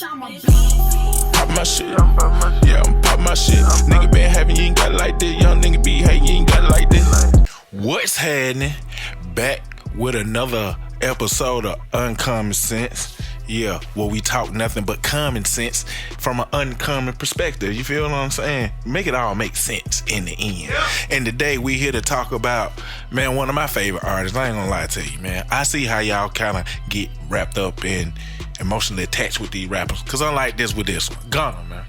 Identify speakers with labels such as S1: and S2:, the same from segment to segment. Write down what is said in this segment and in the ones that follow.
S1: Pop my shit, yeah, I'm pop my shit. Nigga been having, you ain't got it like this. Young nigga be hating, you ain't got it like this. What's happening? Back with another episode of Uncommon Sense. Yeah, where we talk nothing but common sense from an uncommon perspective. You feel what I'm saying? Make it all make sense in the end. Yeah. And today we here to talk about, man, one of my favorite artists. I ain't gonna lie to you, man. I see how y'all kind of get wrapped up and emotionally attached with these rappers. Cause I like this with this one. Gunna, man.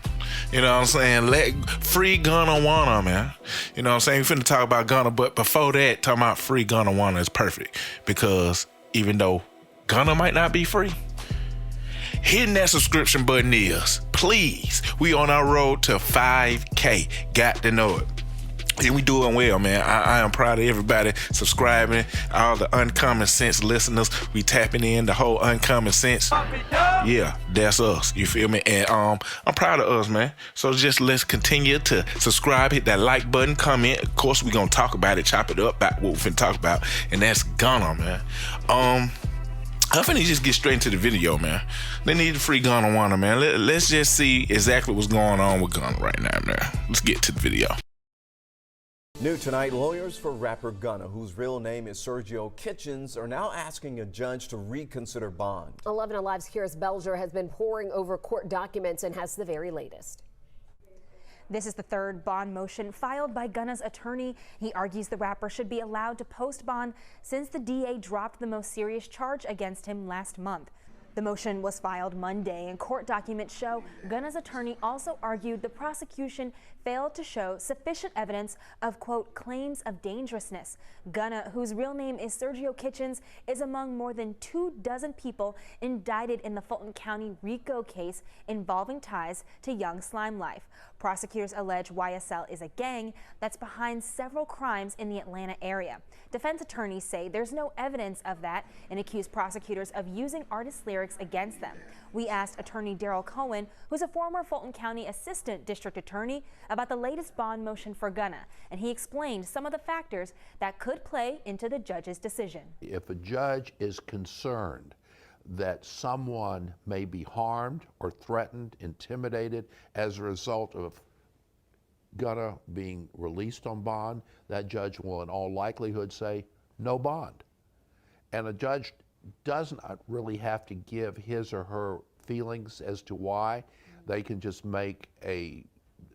S1: You know what I'm saying? Let free Gunna Wanna, man. You know what I'm saying? We finna talk about Gunna, but before that, talking about free Gunna Wanna is perfect. Because even though Gunna might not be free, hitting that subscription button is, please. We on our road to 5K. Got to know it. And we doing well, man. I am proud of everybody subscribing, all the Uncommon Sense listeners. We tapping in the whole Uncommon Sense. Yeah, that's us. You feel me? And I'm proud of us, man. So just let's continue to subscribe, hit that like button, comment. Of course, we gonna talk about it, chop it up, about what we finna talk about, and that's Gunna, man. I'm finna just get straight into the video, man. They need to free Gunna Wanna, man. Let's just see exactly what's going on with Gunna right now, man. Let's get to the video.
S2: New tonight, lawyers for rapper Gunna, whose real name is Sergio Kitchens, are now asking a judge to reconsider bond.
S3: 11 Alive's Kyrus Belger has been poring over court documents and has the very latest.
S4: This is the third bond motion filed by Gunna's attorney. He argues the rapper should be allowed to post bond since the DA dropped the most serious charge against him last month. The motion was filed Monday, and court documents show Gunna's attorney also argued the prosecution failed to show sufficient evidence of, quote, claims of dangerousness. Gunna, whose real name is Sergio Kitchens, is among more than 24 people indicted in the Fulton County RICO case involving ties to Young Slime Life. Prosecutors allege YSL is a gang that's behind several crimes in the Atlanta area. Defense attorneys say there's no evidence of that and accuse prosecutors of using artist lyrics against them. We asked attorney Daryl Cohen, who's a former Fulton County assistant district attorney, about the latest bond motion for Gunna, and he explained some of the factors that could play into the judge's decision.
S5: If a judge is concerned that someone may be harmed or threatened, intimidated as a result of Gunna being released on bond, that judge will in all likelihood say no bond. And a judge doesn't really have to give his or her feelings as to why. They can just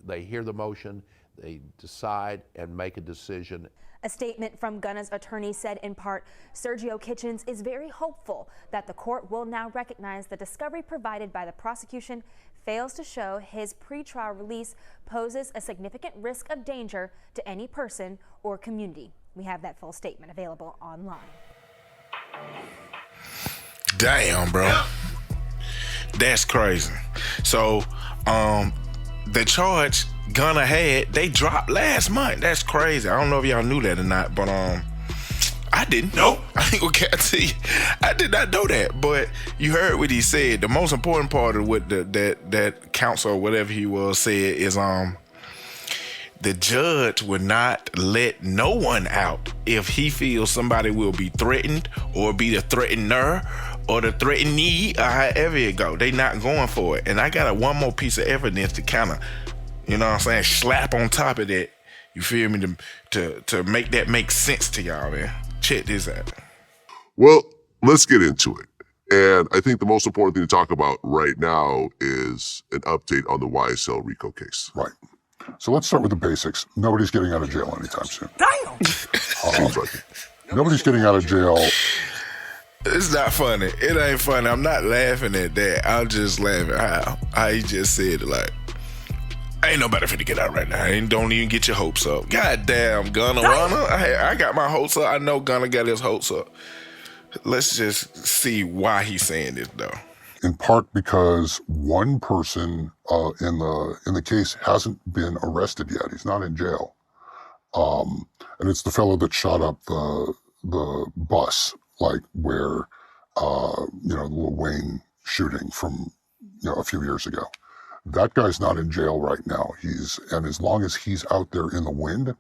S5: they hear the motion, they decide and make a decision.
S4: A statement from Gunna's attorney said in part, Sergio Kitchens is very hopeful that the court will now recognize the discovery provided by the prosecution fails to show his pretrial release poses a significant risk of danger to any person or community. We have that full statement available online.
S1: Damn, bro. That's crazy. So, the charge Gunna had, they dropped last month. That's crazy. I don't know if y'all knew that or not, but I didn't know. I ain't gonna guarantee you. I did not know that, but you heard what he said. The most important part of what that counsel or whatever he was said is the judge would not let no one out if he feels somebody will be threatened or be the threatener or the threatenee or however it go. They not going for it. And I got one more piece of evidence to kind of, you know what I'm saying, slap on top of that. You feel me? To make that make sense to y'all, man. Check this out.
S6: Well, let's get into it. And I think the most important thing to talk about right now is an update on the YSL RICO case.
S7: Right. So let's start with the basics. Nobody's getting out of jail anytime soon.
S1: Damn!
S6: Seems like it.
S7: Nobody's getting out of jail.
S1: It's not funny. It ain't funny. I'm not laughing at that. I'm just laughing how he just said it, like, ain't nobody finna get out right now. Don't even get your hopes up. God damn, Gunna Wanna. I got my hopes up. I know Gunna got his hopes up. Let's just see why he's saying this, though.
S7: In part because one person in the case hasn't been arrested yet. He's not in jail, and it's the fellow that shot up the bus, like where the Lil Wayne shooting from a few years ago. That guy's not in jail right now. And as long as he's out there in the wind,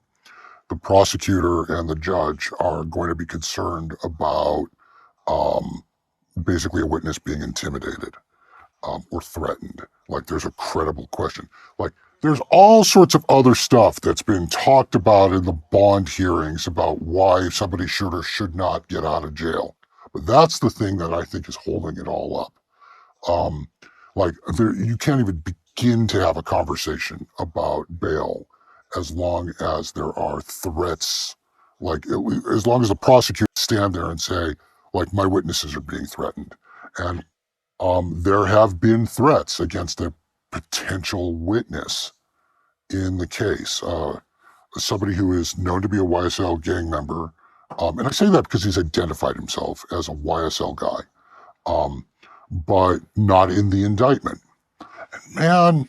S7: the prosecutor and the judge are going to be concerned about basically a witness being intimidated. or threatened. Like there's a credible question. Like there's all sorts of other stuff that's been talked about in the bond hearings about why somebody should or should not get out of jail. But that's the thing that I think is holding it all up. You can't even begin to have a conversation about bail as long as there are threats. Like as long as the prosecutors stand there and say, like, my witnesses are being threatened, and there have been threats against a potential witness in the case. Somebody who is known to be a YSL gang member, and I say that because he's identified himself as a YSL guy, but not in the indictment. Man,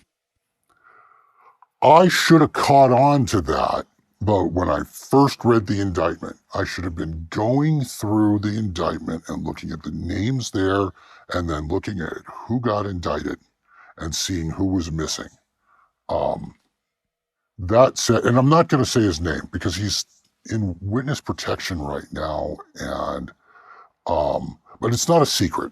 S7: I should have caught on to that, but when I first read the indictment, I should have been going through the indictment and looking at the names there, and then looking at who got indicted and seeing who was missing. That said, and I'm not going to say his name because he's in witness protection right now, and but it's not a secret.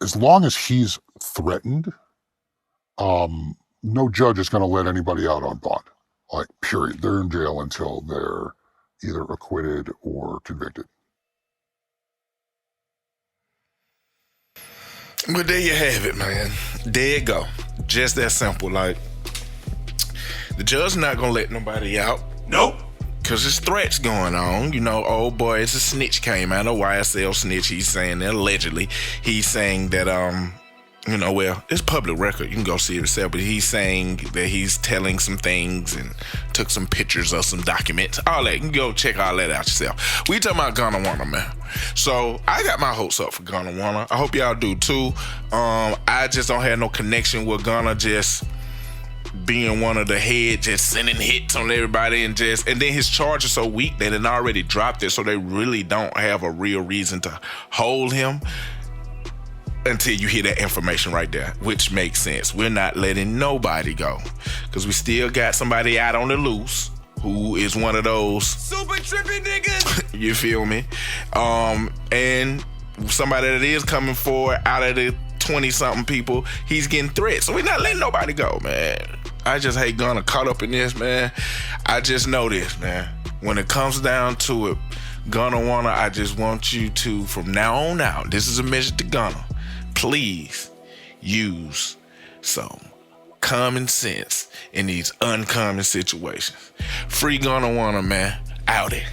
S7: As long as he's threatened, no judge is going to let anybody out on bond. Like, period. They're in jail until they're either acquitted or convicted.
S1: Well, there you have it, man. There you go. Just that simple. Like, the judge not gonna let nobody out. Nope. Cause there's threats going on. You know, old boy, it's a snitch came out, a YSL snitch. He's saying that allegedly, he's saying that well, it's public record. You can go see it yourself. But he's saying that he's telling some things and took some pictures of some documents. All that. You can go check all that out yourself. We talking about Gunna, man. So I got my hopes up for Gunna. I hope y'all do too. I just don't have no connection with Gunna just being one of the head, just sending hits on everybody, and then his charge is so weak that it already dropped it, so they really don't have a real reason to hold him until you hear that information right there, which makes sense. We're not letting nobody go because we still got somebody out on the loose who is one of those super trippy niggas. You feel me? And somebody that is coming forward out of the 20-something people, he's getting threats. So we're not letting nobody go, man. I just hate Gunna caught up in this, man. I just know this, man. When it comes down to it, Gunna, I just want you to, from now on out, this is a message to Gunna, please use some common sense in these uncommon situations. Free Gunna, man. Out it.